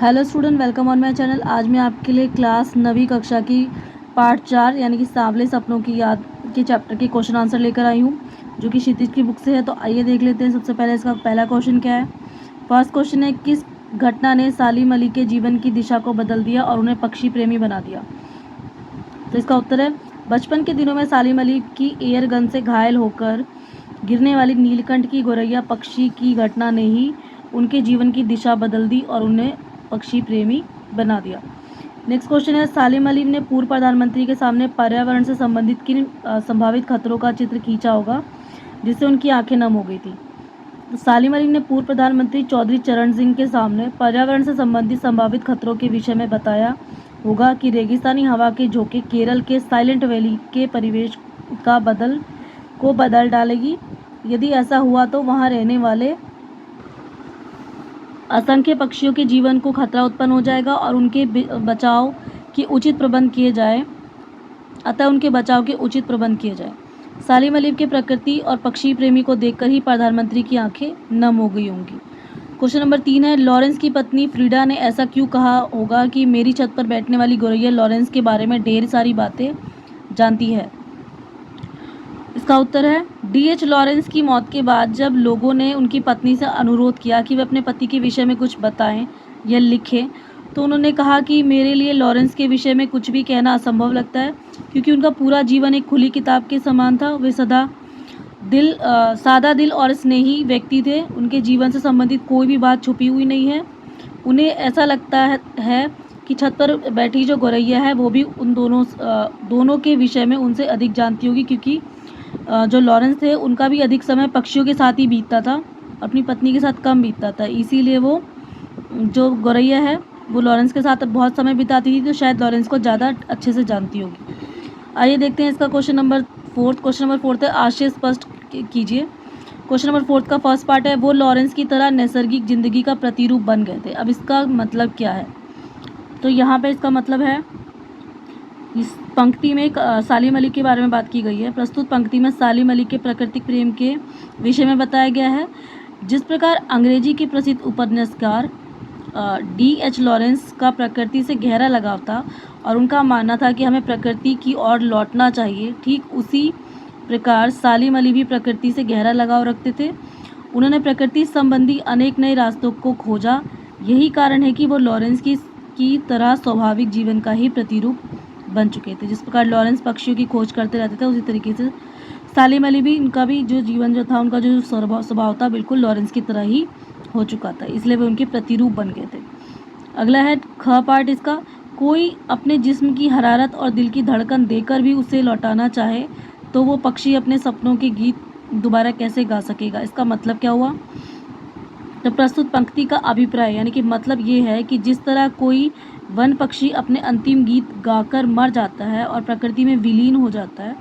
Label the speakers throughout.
Speaker 1: Hello student, welcome on my channel. आज मैं आपके लिए क्लास 9वीं कक्षा की पार्ट 4 यानी कि सांवले सपनों की याद के चैप्टर के क्वेश्चन आंसर लेकर आई हूँ, जो कि क्षितिज की बुक से है। तो आइए देख लेते हैं। सबसे पहले इसका पहला क्वेश्चन क्या है। फर्स्ट क्वेश्चन है, किस घटना ने सालिम अली के जीवन की दिशा को बदल दिया और उन्हें पक्षी प्रेमी बना दिया। तो इसका उत्तर है, बचपन के दिनों में सालिम अली की एयर गन से घायल होकर गिरने वाली नीलकंठ की गोरैया पक्षी की घटना ने ही उनके जीवन की दिशा बदल दी और उन्हें पक्षी प्रेमी बना दिया। नेक्स्ट क्वेश्चन है, सालिम अली ने पूर्व प्रधानमंत्री के सामने पर्यावरण से संबंधित किन संभावित खतरों का चित्र खींचा होगा जिससे उनकी आंखें नम हो गई थी। तो सालिम अली ने पूर्व प्रधानमंत्री चौधरी चरण सिंह के सामने पर्यावरण से संबंधित संभावित खतरों के विषय में बताया होगा कि रेगिस्तानी हवा के झोंके केरल के साइलेंट वैली के परिवेश का बदल डालेगी। यदि ऐसा हुआ तो वहां रहने वाले असंख्य पक्षियों के जीवन को खतरा उत्पन्न हो जाएगा और उनके बचाव के उचित प्रबंध किए जाए। सालिम अली के प्रकृति और पक्षी प्रेमी को देखकर ही प्रधानमंत्री की आंखें नम हो गई होंगी। क्वेश्चन नंबर 3 है, लॉरेंस की पत्नी फ्रीडा ने ऐसा क्यों कहा होगा कि मेरी छत पर बैठने वाली गोरैया लॉरेंस के बारे में ढेर सारी बातें जानती है। इसका उत्तर है, डीएच लॉरेंस की मौत के बाद जब लोगों ने उनकी पत्नी से अनुरोध किया कि वे अपने पति के विषय में कुछ बताएं या लिखें, तो उन्होंने कहा कि मेरे लिए लॉरेंस के विषय में कुछ भी कहना असंभव लगता है, क्योंकि उनका पूरा जीवन एक खुली किताब के समान था। वे सादा दिल और स्नेही व्यक्ति थे। उनके जीवन से संबंधित कोई भी बात छुपी हुई नहीं है। उन्हें ऐसा लगता है कि छत पर बैठी जो गोरैया है वो भी उन दोनों के विषय में उनसे अधिक जानती होगी, क्योंकि जो लॉरेंस थे उनका भी अधिक समय पक्षियों के साथ ही बीतता था, अपनी पत्नी के साथ कम बीतता था। इसीलिए वो जो गोरैया है वो लॉरेंस के साथ बहुत समय बिताती थी, तो शायद लॉरेंस को ज़्यादा अच्छे से जानती होगी। आइए देखते हैं इसका क्वेश्चन नंबर 4 है, आशय स्पष्ट कीजिए। क्वेश्चन नंबर 4 का फर्स्ट पार्ट है, वो लॉरेंस की तरह नैसर्गिक जिंदगी का प्रतिरूप बन गए थे। अब इसका मतलब क्या है, तो यहाँ पे इसका मतलब है, इस पंक्ति में सालिम अली के बारे में बात की गई है। प्रस्तुत पंक्ति में सालिम अली के प्राकृतिक प्रेम के विषय में बताया गया है। जिस प्रकार अंग्रेजी के प्रसिद्ध उपन्यासकार डीएच लॉरेंस का प्रकृति से गहरा लगाव था और उनका मानना था कि हमें प्रकृति की ओर लौटना चाहिए, ठीक उसी प्रकार सालिम अली भी प्रकृति से गहरा लगाव रखते थे। उन्होंने प्रकृति संबंधी अनेक नए रास्तों को खोजा। यही कारण है कि वो लॉरेंस की तरह स्वाभाविक जीवन का ही प्रतिरूप बन चुके थे। जिस प्रकार लॉरेंस पक्षियों की खोज करते रहते थे, उसी तरीके से सालिम अली भी, उनका भी जो जीवन जो था, उनका जो स्वभाव था, बिल्कुल लॉरेंस की तरह ही हो चुका था, इसलिए वे उनके प्रतिरूप बन गए थे। अगला है ख पार्ट इसका, कोई अपने जिस्म की हरारत और दिल की धड़कन देकर भी उसे लौटाना चाहे तो वो पक्षी अपने सपनों के गीत दोबारा कैसे गा सकेगा। इसका मतलब क्या हुआ, तो प्रस्तुत पंक्ति का अभिप्राय यानी कि मतलब ये है कि जिस तरह कोई वन पक्षी अपने अंतिम गीत गाकर मर जाता है और प्रकृति में विलीन हो जाता है,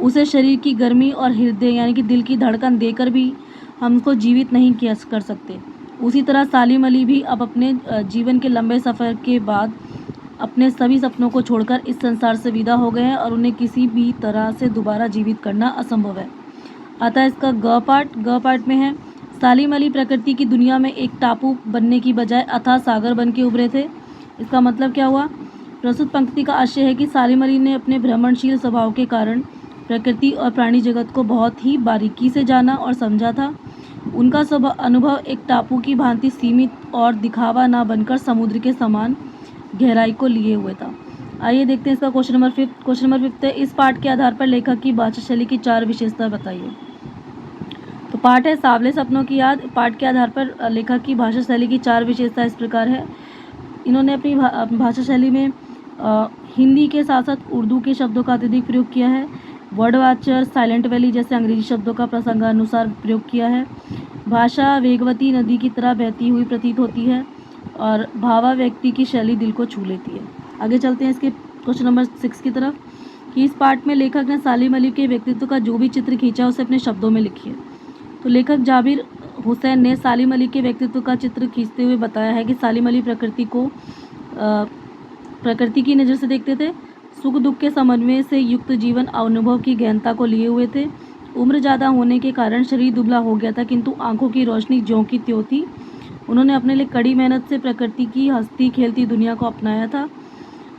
Speaker 1: उसे शरीर की गर्मी और हृदय यानी कि दिल की धड़कन देकर भी हम उसको जीवित नहीं कर सकते। उसी तरह सालिम अली भी अब अपने जीवन के लंबे सफ़र के बाद अपने सभी सपनों को छोड़कर इस संसार से विदा हो गए हैं और उन्हें किसी भी तरह से दोबारा जीवित करना असंभव है। आता है इसका ग पार्ट में है, सालिम अली प्रकृति की दुनिया में एक टापू बनने की बजाय अथाह सागर बन के उभरे थे। इसका मतलब क्या हुआ, प्रस्तुत पंक्ति का आशय है कि सालिम अली ने अपने भ्रमणशील स्वभाव के कारण प्रकृति और प्राणी जगत को बहुत ही बारीकी से जाना और समझा था। उनका अनुभव एक टापू की भांति सीमित और दिखावा ना बनकर समुद्र के समान गहराई को लिए हुए था। आइए देखते हैं इसका क्वेश्चन नंबर 5 है, इस पाठ के आधार पर लेखक की भाषा शैली की 4 विशेषता बताइए। तो पाठ है सांवले सपनों की याद। पाठ के आधार पर लेखक की भाषा शैली की 4 विशेषता इस प्रकार है। इन्होंने अपनी भाषा शैली में हिंदी के साथ साथ उर्दू के शब्दों का अत्यधिक प्रयोग किया है। वर्ड वाचर, साइलेंट वैली जैसे अंग्रेजी शब्दों का प्रसंगानुसार प्रयोग किया है। भाषा वेगवती नदी की तरह बहती हुई प्रतीत होती है और भावाव्यक्ति की शैली दिल को छू लेती है। आगे चलते हैं इसके क्वेश्चन नंबर 6 की तरफ, कि इस पाठ में लेखक ने सालिम अली के व्यक्तित्व का जो भी चित्र खींचा उसे अपने शब्दों में लिखिए। तो लेखक जाबिर हुसैन ने सालिम अली के व्यक्तित्व का चित्र खींचते हुए बताया है कि सालिम अली प्रकृति की नज़र से देखते थे, सुख दुख के समन्वय से युक्त जीवन अनुभव की गहनता को लिए हुए थे। उम्र ज़्यादा होने के कारण शरीर दुबला हो गया था, किंतु आंखों की रोशनी ज्यों की त्यों थी। उन्होंने अपने लिए कड़ी मेहनत से प्रकृति की हंसती खेलती दुनिया को अपनाया था।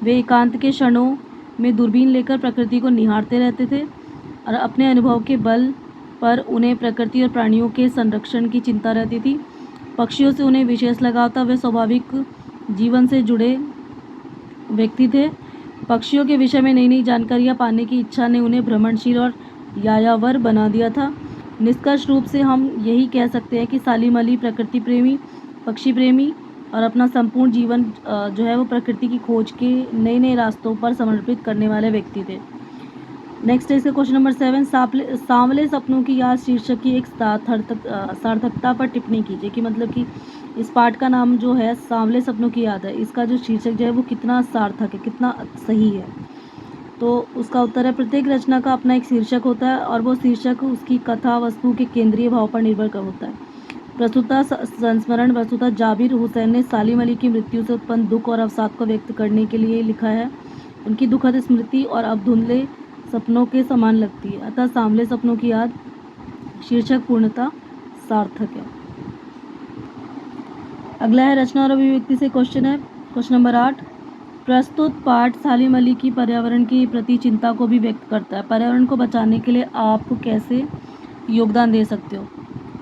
Speaker 1: वे एकांत के क्षणों में दूरबीन लेकर प्रकृति को निहारते रहते थे और अपने अनुभव के बल पर उन्हें प्रकृति और प्राणियों के संरक्षण की चिंता रहती थी। पक्षियों से उन्हें विशेष लगाव था। वे स्वाभाविक जीवन से जुड़े व्यक्ति थे। पक्षियों के विषय में नई नई जानकारियाँ पाने की इच्छा ने उन्हें भ्रमणशील और यायावर बना दिया था। निष्कर्ष रूप से हम यही कह सकते हैं कि सालिम अली प्रकृति प्रेमी, पक्षी प्रेमी और अपना संपूर्ण जीवन जो है वो प्रकृति की खोज के नए नए रास्तों पर समर्पित करने वाले व्यक्ति थे। नेक्स्ट है इसका क्वेश्चन नंबर 7, सांवले सपनों की याद शीर्षक की एक सार्थकता पर टिप्पणी कीजिए। कि मतलब कि इस पाठ का नाम जो है सांवले सपनों की याद है, इसका जो शीर्षक जो है वो कितना सार्थक है, कितना सही है। तो उसका उत्तर है प्रत्येक रचना का अपना एक शीर्षक होता है और वो शीर्षक उसकी कथा वस्तु के केंद्रीय भाव पर निर्भर कर होता है। प्रस्तुता संस्मरण वस्तुतः जाबिर हुसैन ने सालिम अली की मृत्यु से उत्पन्न दुख और अवसाद को व्यक्त करने के लिए लिखा है। उनकी दुखद स्मृति और अब धुंधले सपनों के समान लगती है, अतः सांवले सपनों की याद शीर्षक पूर्णतः सार्थक है। अगला है रचना और अभिव्यक्ति से क्वेश्चन है क्वेश्चन नंबर 8, प्रस्तुत पाठ सालिम अली की पर्यावरण के प्रति चिंता को भी व्यक्त करता है। पर्यावरण को बचाने के लिए आप कैसे योगदान दे सकते हो?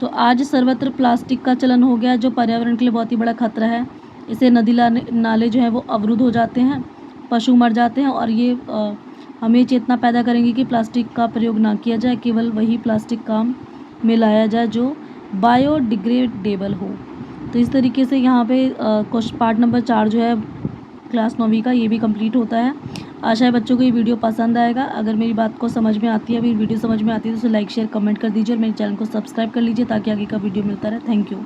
Speaker 1: तो आज सर्वत्र प्लास्टिक का चलन हो गया है, जो पर्यावरण के लिए बहुत ही बड़ा खतरा है। इसे नदी नाले जो है वो अवरुद्ध हो जाते हैं, पशु मर जाते हैं और ये हमें चेतना पैदा करेंगे कि प्लास्टिक का प्रयोग ना किया जाए, केवल वही प्लास्टिक काम में लाया जाए जो बायोडिग्रेडेबल हो। तो इस तरीके से यहाँ पे क्वेश्चन पार्ट नंबर 4 जो है क्लास 9वीं का ये भी कंप्लीट होता है। आशा है बच्चों को ये वीडियो पसंद आएगा। अगर मेरी बात को समझ में आती है, मेरी वीडियो समझ में आती है तो उसे लाइक शेयर कमेंट कर दीजिए और मेरे चैनल को सब्सक्राइब कर लीजिए ताकि आगे का वीडियो मिलता रहे। Thank you.